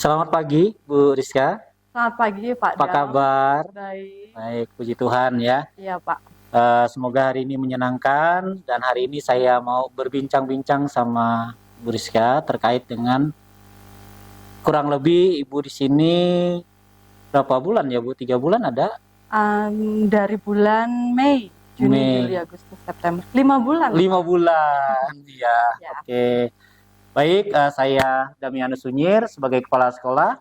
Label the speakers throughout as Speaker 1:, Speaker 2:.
Speaker 1: Selamat pagi, Bu Rizka.
Speaker 2: Selamat pagi Pak
Speaker 1: Apa
Speaker 2: Dam.
Speaker 1: kabar?
Speaker 2: Baik.
Speaker 1: Baik, puji Tuhan ya.
Speaker 2: Iya Pak.
Speaker 1: Semoga hari ini menyenangkan dan hari ini saya mau berbincang-bincang sama Bu Rizka terkait dengan kurang lebih Ibu di sini berapa bulan ya Bu? 3 bulan ada?
Speaker 2: Dari bulan Mei, Juni, Juli,
Speaker 1: Mei.
Speaker 2: Agustus, September. 5 bulan
Speaker 1: 5 bulan, ya.
Speaker 2: ya.
Speaker 1: Oke. Baik, saya Damianus Sunyir sebagai kepala sekolah.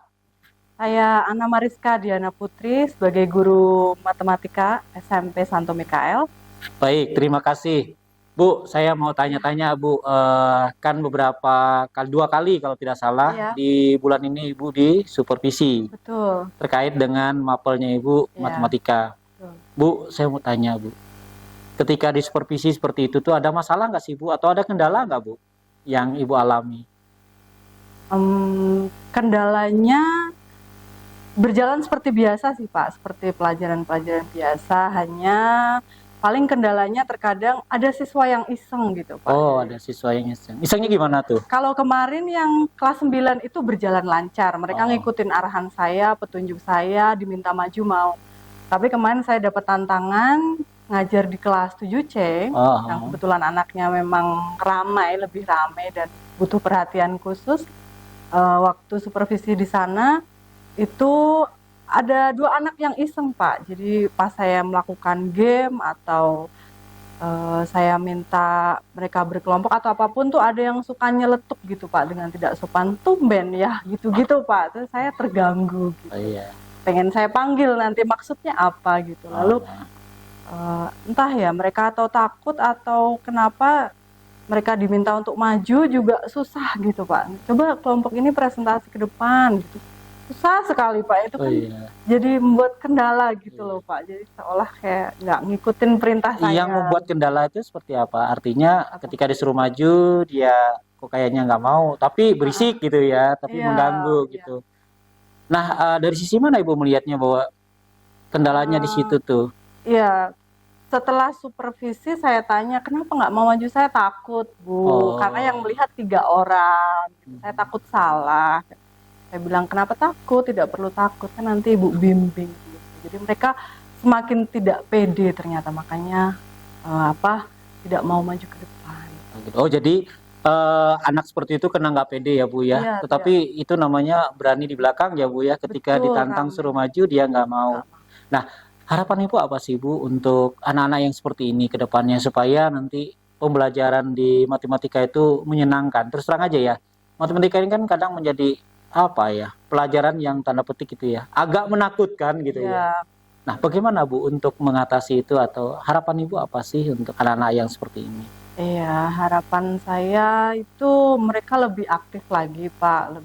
Speaker 2: Saya Ana Mariska Diana Putri sebagai guru matematika SMP Santo Mikael.
Speaker 1: Baik, terima kasih. Bu, saya mau tanya-tanya Bu, kan beberapa kali, 2 kali kalau tidak salah
Speaker 2: Iya.
Speaker 1: di bulan ini Ibu di supervisi
Speaker 2: Betul.
Speaker 1: terkait dengan mapelnya Ibu
Speaker 2: Iya.
Speaker 1: matematika.
Speaker 2: Betul.
Speaker 1: Bu, saya mau tanya Bu, ketika di supervisi seperti itu tuh ada masalah nggak sih Bu, atau ada kendala nggak Bu yang Ibu alami?
Speaker 2: Kendalanya berjalan seperti biasa sih Pak, seperti pelajaran-pelajaran biasa, hanya paling kendalanya terkadang ada siswa yang iseng gitu Pak.
Speaker 1: Oh, ada siswa yang iseng. Isengnya gimana tuh?
Speaker 2: Kalau kemarin yang kelas 9 itu berjalan lancar, mereka ngikutin arahan saya, petunjuk saya, diminta maju mau. Tapi kemarin saya dapat tantangan ngajar di kelas 7C, yang kebetulan anaknya memang lebih ramai dan butuh perhatian khusus. Waktu supervisi di sana, itu ada 2 anak yang iseng Pak. Jadi pas saya melakukan game atau saya minta mereka berkelompok atau apapun tuh ada yang suka nyeletuk gitu Pak dengan tidak sopan, tumben ya gitu-gitu Pak. Terus saya terganggu gitu.
Speaker 1: Iya.
Speaker 2: Pengen saya panggil nanti maksudnya apa gitu. Lalu entah ya mereka atau takut atau kenapa mereka diminta untuk maju juga susah gitu Pak. Coba kelompok ini presentasi ke depan gitu. Susah sekali Pak, itu kan jadi membuat kendala gitu loh Pak. Jadi seolah kayak nggak ngikutin perintah saya.
Speaker 1: Yang membuat kendala itu seperti apa? Artinya ketika disuruh maju dia kok kayaknya nggak mau, tapi berisik gitu ya, tapi mengganggu gitu. Nah, dari sisi mana Ibu melihatnya bahwa kendalanya di situ tuh?
Speaker 2: Iya, setelah supervisi saya tanya kenapa nggak mau maju, saya takut Bu, karena yang melihat 3 orang, saya takut salah. Saya bilang kenapa takut, tidak perlu takut kan nanti Ibu bimbing gitu. Jadi mereka semakin tidak pede ternyata, makanya tidak mau maju ke depan.
Speaker 1: Oh, jadi anak seperti itu kena nggak pede ya Bu ya.
Speaker 2: Iya,
Speaker 1: tetapi itu namanya berani di belakang ya Bu ya, ketika ditantang suruh maju dia nggak mau. Nah, harapan Ibu apa sih Bu untuk anak-anak yang seperti ini ke depannya supaya nanti pembelajaran di matematika itu menyenangkan? Terus terang aja ya, matematika ini kan kadang menjadi apa ya, pelajaran yang tanda petik gitu ya, agak menakutkan gitu ya. Nah, bagaimana Bu untuk mengatasi itu, atau harapan Ibu apa sih untuk anak-anak yang seperti ini?
Speaker 2: Iya, harapan saya itu mereka lebih aktif lagi Pak,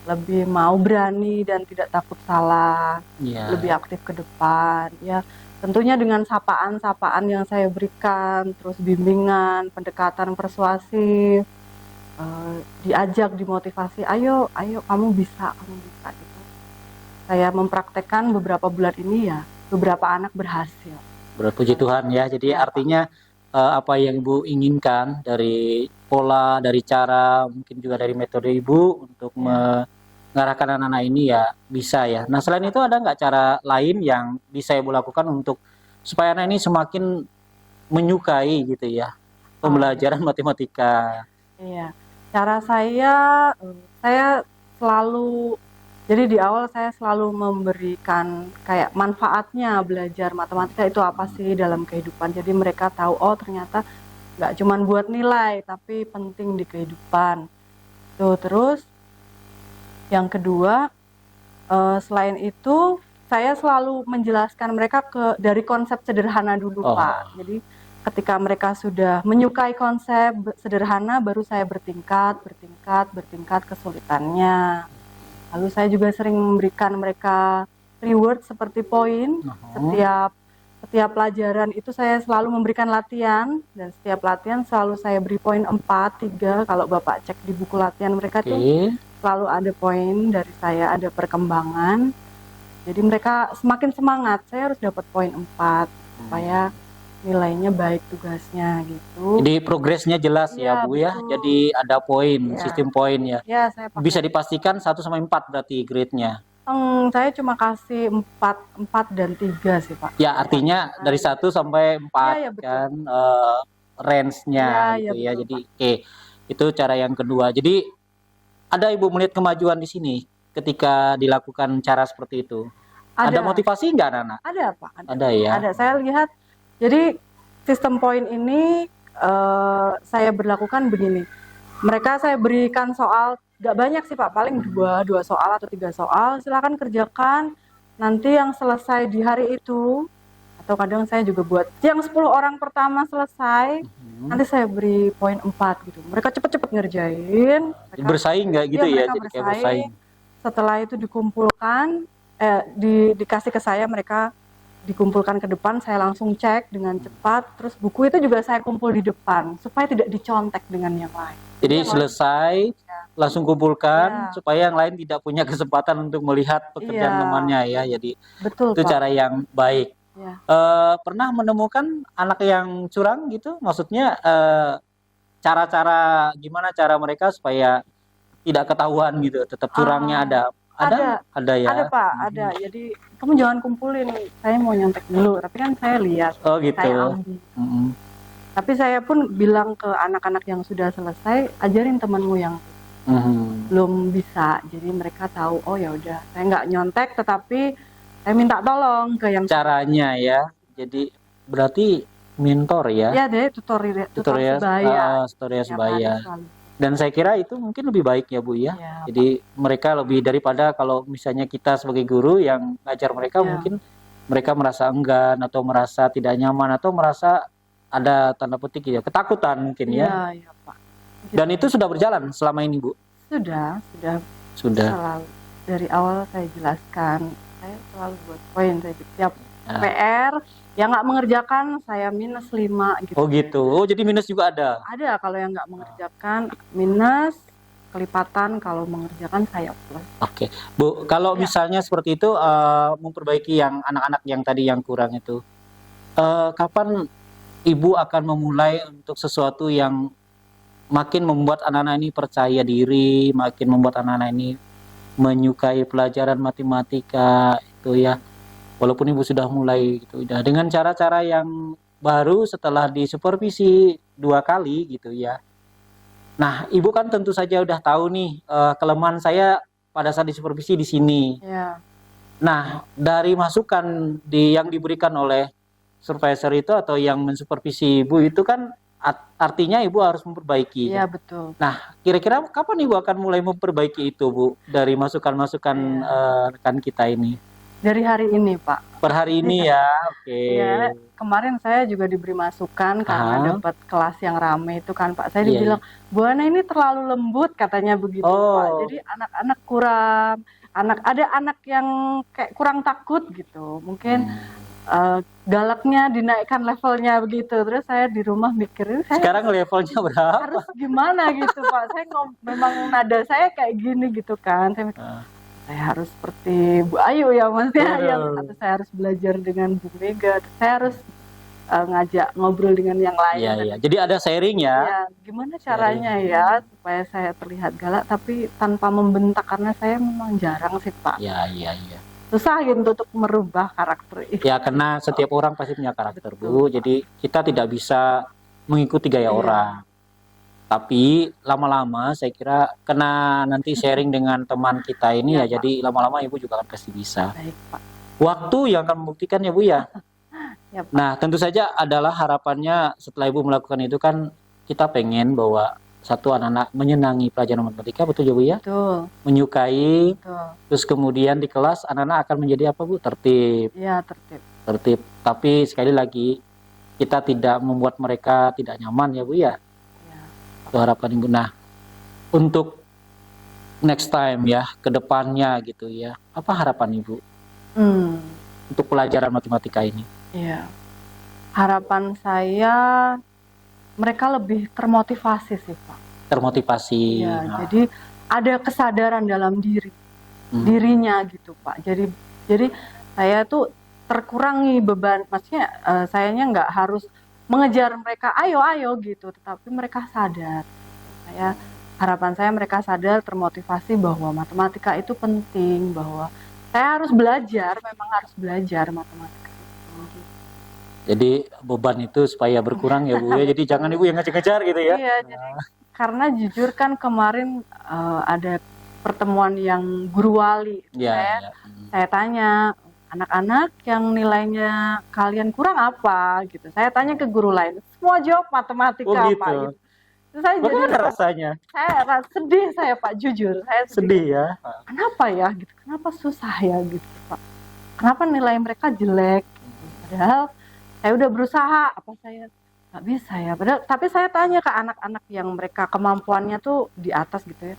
Speaker 2: lebih mau berani dan tidak takut salah, lebih aktif ke depan ya. Tentunya dengan sapaan-sapaan yang saya berikan, terus bimbingan, pendekatan persuasif, diajak, dimotivasi, ayo kamu bisa gitu. Saya mempraktekkan beberapa bulan ini ya, beberapa anak berhasil.
Speaker 1: Berpuji Tuhan ya, jadi artinya apa yang Ibu inginkan dari pola, dari cara, mungkin juga dari metode Ibu untuk mengarahkan anak-anak ini ya bisa ya. Nah, selain itu ada nggak cara lain yang bisa Ibu lakukan untuk supaya anak ini semakin menyukai gitu ya pembelajaran matematika?
Speaker 2: Iya, cara saya selalu, jadi di awal saya selalu memberikan kayak manfaatnya belajar matematika itu apa sih dalam kehidupan. Jadi mereka tahu, oh ternyata nggak cuma buat nilai, tapi penting di kehidupan. Tuh, terus yang kedua, selain itu saya selalu menjelaskan mereka dari konsep sederhana dulu Pak. Jadi ketika mereka sudah menyukai konsep sederhana, baru saya bertingkat kesulitannya. Lalu saya juga sering memberikan mereka reward seperti poin. Setiap pelajaran itu saya selalu memberikan latihan, dan setiap latihan selalu saya beri poin 4, 3. Kalau Bapak cek di buku latihan mereka tuh selalu ada poin dari saya, ada perkembangan. Jadi mereka semakin semangat, saya harus dapat poin 4 supaya nilainya baik tugasnya gitu.
Speaker 1: Jadi progresnya jelas ya
Speaker 2: Iya,
Speaker 1: Bu ya.
Speaker 2: betul.
Speaker 1: Jadi ada poin,
Speaker 2: Iya.
Speaker 1: sistem poin ya.
Speaker 2: Ya, saya pakai.
Speaker 1: Bisa dipastikan 1 sampai 4 berarti grade-nya.
Speaker 2: Saya cuma kasih 4 dan 3 sih Pak.
Speaker 1: Ya artinya dari 1 sampai 4
Speaker 2: Iya, betul.
Speaker 1: kan range-nya
Speaker 2: Iya,
Speaker 1: gitu ya.
Speaker 2: betul,
Speaker 1: Jadi oke, itu cara yang kedua. Jadi ada Ibu melihat kemajuan di sini ketika dilakukan cara seperti itu. Ada motivasi nggak anak-anak?
Speaker 2: Ada Pak,
Speaker 1: Ada ya.
Speaker 2: Ada. Saya lihat, jadi sistem poin ini saya berlakukan begini. Mereka saya berikan soal, nggak banyak sih Pak, paling 2 soal atau 3 soal, silakan kerjakan. Nanti yang selesai di hari itu, atau kadang saya juga buat yang 10 orang pertama selesai, nanti saya beri poin 4 gitu. Mereka cepet-cepet ngerjain.
Speaker 1: Bersaing nggak gitu ya?
Speaker 2: Mereka
Speaker 1: Jadi kayak bersaing.
Speaker 2: Setelah itu dikumpulkan, dikasih ke saya, mereka dikumpulkan ke depan, saya langsung cek dengan cepat. Terus buku itu juga saya kumpul di depan supaya tidak dicontek dengan yang lain.
Speaker 1: Jadi selesai langsung kumpulkan
Speaker 2: Ya.
Speaker 1: supaya yang lain tidak punya kesempatan untuk melihat pekerjaan
Speaker 2: Iya.
Speaker 1: temannya ya. Jadi
Speaker 2: Betul
Speaker 1: itu
Speaker 2: Pak.
Speaker 1: cara yang baik.
Speaker 2: Ya.
Speaker 1: Pernah menemukan anak yang curang gitu? Maksudnya cara-cara gimana cara mereka supaya tidak ketahuan gitu, tetap curangnya ada. Ada ya.
Speaker 2: Ada Pak, ada. Jadi kamu jangan kumpulin, saya mau nyontek dulu. Tapi kan saya lihat,
Speaker 1: Oh gitu.
Speaker 2: saya ambil. Tapi saya pun bilang ke anak-anak yang sudah selesai, ajarin temanmu yang belum bisa. Jadi mereka tahu, oh ya udah, saya nggak nyontek, tetapi saya minta tolong ke yang
Speaker 1: Caranya ya. Jadi berarti mentor ya.
Speaker 2: ya deh, tutorial sebaya.
Speaker 1: Tutorial
Speaker 2: Tiap
Speaker 1: sebaya.
Speaker 2: hari selalu.
Speaker 1: Dan saya kira itu mungkin lebih baik ya Bu ya.
Speaker 2: Ya,
Speaker 1: Jadi mereka lebih daripada kalau misalnya kita sebagai guru yang ngajar mereka
Speaker 2: Ya.
Speaker 1: mungkin mereka merasa enggan atau merasa tidak nyaman atau merasa ada tanda petik ya ketakutan mungkin ya.
Speaker 2: Iya, Pak.
Speaker 1: Dan itu sudah berjalan selama ini Bu.
Speaker 2: Sudah
Speaker 1: Sudah.
Speaker 2: selalu dari awal saya jelaskan, saya selalu buat poin, saya tiap
Speaker 1: Ya.
Speaker 2: PR yang nggak mengerjakan saya -5 gitu.
Speaker 1: Oh gitu. Oh jadi minus juga ada.
Speaker 2: Ada kalau yang nggak mengerjakan minus, kelipatan, kalau mengerjakan saya plus.
Speaker 1: Oke, Bu. Kalau
Speaker 2: Ya.
Speaker 1: misalnya seperti itu memperbaiki yang anak-anak yang tadi yang kurang itu, kapan Ibu akan memulai untuk sesuatu yang makin membuat anak-anak ini percaya diri, makin membuat anak-anak ini menyukai pelajaran matematika itu ya. Walaupun Ibu sudah mulai gitu, ya, dengan cara-cara yang baru setelah disupervisi 2 kali gitu ya. Nah, Ibu kan tentu saja udah tahu nih kelemahan saya pada saat disupervisi di sini.
Speaker 2: Ya,
Speaker 1: Nah, dari masukan yang diberikan oleh supervisor itu atau yang mensupervisi Ibu itu kan artinya Ibu harus memperbaiki.
Speaker 2: iya betul.
Speaker 1: Nah, kira-kira kapan Ibu akan mulai memperbaiki itu Bu dari masukan-masukan rekan kita ini?
Speaker 2: Dari hari ini Pak.
Speaker 1: Per hari ini ya, oke.
Speaker 2: Ya, kemarin saya juga diberi masukan karena dapat kelas yang rame itu kan Pak. Saya
Speaker 1: Iya,
Speaker 2: dibilang, Bu Ana ini terlalu lembut katanya begitu Pak.
Speaker 1: Oh.
Speaker 2: Jadi anak-anak kurang, ada anak yang kayak kurang takut gitu. Mungkin galaknya dinaikkan levelnya begitu. Terus saya di rumah mikirin, saya
Speaker 1: Sekarang levelnya berapa?
Speaker 2: harus gimana gitu Pak. Saya memang nada saya kayak gini gitu kan. Saya mikir, saya harus seperti Bu Ayu ya maksudnya, atau saya harus belajar dengan Bu Mega, saya harus ngajak ngobrol dengan yang lain.
Speaker 1: Iya, iya. Jadi ada sharing ya.
Speaker 2: Ya, gimana caranya ya supaya saya terlihat galak tapi tanpa membentak, karena saya memang jarang sih Pak.
Speaker 1: Iya, iya, iya.
Speaker 2: Susah gitu untuk merubah karakter itu.
Speaker 1: Ya, karena setiap orang pasti punya karakter, Bu. Jadi kita tidak bisa mengikuti gaya orang. Tapi lama-lama saya kira kena nanti sharing dengan teman kita ini ya, jadi lama-lama Ibu juga akan pasti bisa.
Speaker 2: Baik Pak.
Speaker 1: Waktu yang akan membuktikan ya Bu ya.
Speaker 2: Ya, Pak.
Speaker 1: Nah, tentu saja adalah harapannya setelah Ibu melakukan itu kan kita pengen bahwa satu anak-anak menyenangi pelajaran matematika, betul ya Bu ya?
Speaker 2: Betul.
Speaker 1: Menyukai,
Speaker 2: Betul.
Speaker 1: terus kemudian di kelas anak-anak akan menjadi apa Bu? Tertib.
Speaker 2: Ya, tertib.
Speaker 1: Tertib. Tapi sekali lagi kita tidak membuat mereka tidak nyaman ya Bu ya. Itu harapan Ibu. Nah, untuk next time ya, ke depannya gitu ya, apa harapan Ibu untuk pelajaran matematika ini?
Speaker 2: Iya. Harapan saya mereka lebih termotivasi sih Pak.
Speaker 1: Termotivasi.
Speaker 2: Iya,
Speaker 1: Nah,
Speaker 2: jadi ada kesadaran dalam dirinya gitu Pak. Jadi saya tuh terkurangi beban. Maksudnya sayanya nggak harus mengejar mereka, ayo ayo gitu, tetapi mereka sadar. Harapan saya mereka sadar, termotivasi bahwa matematika itu penting, bahwa saya harus belajar, memang harus belajar matematika itu.
Speaker 1: Jadi beban itu supaya berkurang ya Bu ya. Jadi jangan Ibu yang ngejar-ngejar gitu ya.
Speaker 2: Iya, jadi karena jujur kan kemarin ada pertemuan yang guru wali.
Speaker 1: Ya.
Speaker 2: Saya tanya, anak-anak yang nilainya kalian kurang apa gitu. Saya tanya ke guru lain, semua jawab matematika
Speaker 1: Oh gitu.
Speaker 2: Pak gitu. Terus saya jadi
Speaker 1: Bagaimana rasanya?
Speaker 2: saya sedih saya Pak, jujur. Saya
Speaker 1: Sedih ya.
Speaker 2: Kenapa ya gitu? Kenapa susah ya gitu Pak? Kenapa nilai mereka jelek? Gitu. Padahal saya udah berusaha, apa saya nggak bisa ya. Padahal, tapi saya tanya ke anak-anak yang mereka kemampuannya tuh di atas gitu ya.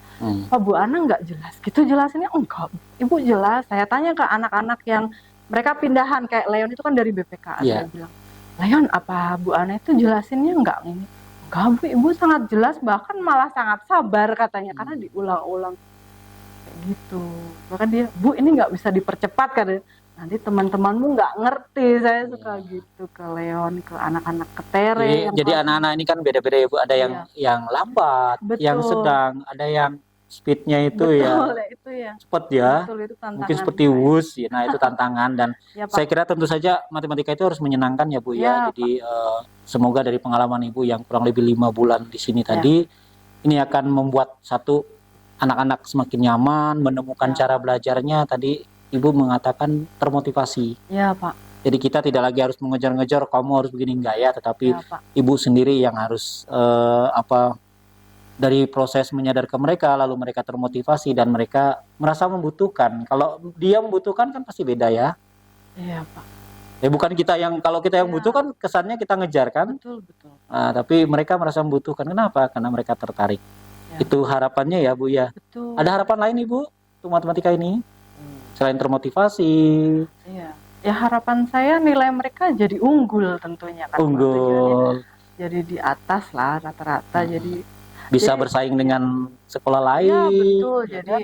Speaker 2: Pak Bu Ana nggak jelas gitu jelasinnya? Enggak, Ibu jelas. Saya tanya ke anak-anak yang mereka pindahan kayak Leon itu kan dari BPK. Saya bilang, Leon apa Bu Ana itu jelasinnya enggak ini? Enggak Bu, Ibu sangat jelas, bahkan malah sangat sabar katanya karena diulang-ulang kayak gitu. Bahkan dia, Bu ini nggak bisa dipercepat katanya. Nanti teman-temanmu nggak ngerti. Saya suka gitu ke Leon, ke anak-anak ketere.
Speaker 1: Jadi anak-anak ini kan beda-beda ya Bu. Ada yang lambat, yang sedang, ada yang speednya itu
Speaker 2: itu ya
Speaker 1: cepat ya.
Speaker 2: Betul, itu tantangan.
Speaker 1: Mungkin seperti WUS, ya. Nah itu tantangan dan saya kira tentu saja matematika itu harus menyenangkan ya Bu ya. Jadi semoga dari pengalaman Ibu yang kurang lebih 5 bulan di sini tadi, ini akan membuat anak-anak semakin nyaman, menemukan cara belajarnya. Tadi Ibu mengatakan termotivasi.
Speaker 2: Ya Pak.
Speaker 1: Jadi kita tidak lagi harus mengejar-ngejar kamu harus begini enggak ya, tetapi Ibu sendiri yang harus dari proses menyadarkan mereka, lalu mereka termotivasi dan mereka merasa membutuhkan. Kalau dia membutuhkan kan pasti beda ya.
Speaker 2: Iya Pak.
Speaker 1: Ya bukan kita yang, kalau kita yang butuh kan kesannya kita ngejar kan.
Speaker 2: Betul.
Speaker 1: Nah, tapi mereka merasa membutuhkan. Kenapa? Karena mereka tertarik. Itu harapannya ya Bu ya.
Speaker 2: Betul.
Speaker 1: Ada harapan lain Ibu untuk matematika ini? Selain termotivasi.
Speaker 2: Iya. Ya harapan saya nilai mereka jadi unggul tentunya kan.
Speaker 1: Unggul.
Speaker 2: Jadi di atas lah rata-rata. Jadi
Speaker 1: bisa bersaing dengan sekolah lain.
Speaker 2: Iya betul. Jadi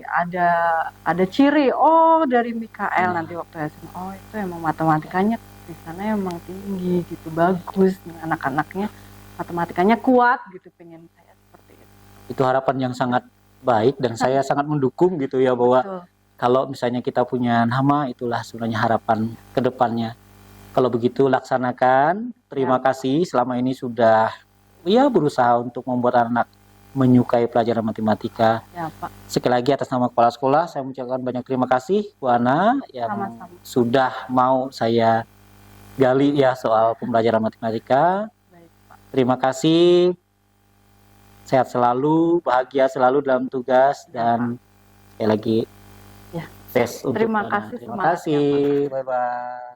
Speaker 2: ada ciri. Oh dari Mikael nanti waktu SMA. Oh itu emang matematikanya di sana emang tinggi gitu, bagus. Anak-anaknya matematikanya kuat gitu. Pengen saya seperti itu.
Speaker 1: Itu harapan yang sangat baik dan saya sangat mendukung gitu ya bahwa kalau misalnya kita punya nama, itulah sebenarnya harapan ke depannya. Kalau begitu laksanakan. Terima kasih selama ini sudah berusaha untuk membuat anak menyukai pelajaran matematika.
Speaker 2: Ya Pak.
Speaker 1: Sekali lagi atas nama kepala sekolah saya mengucapkan banyak terima kasih Bu Ana yang sudah mau saya gali ya soal pembelajaran matematika.
Speaker 2: Baik, Pak.
Speaker 1: Terima kasih. Sehat selalu, bahagia selalu dalam tugas dan sekali lagi tes untuk
Speaker 2: terima kasih.
Speaker 1: Terima kasih. Bye bye.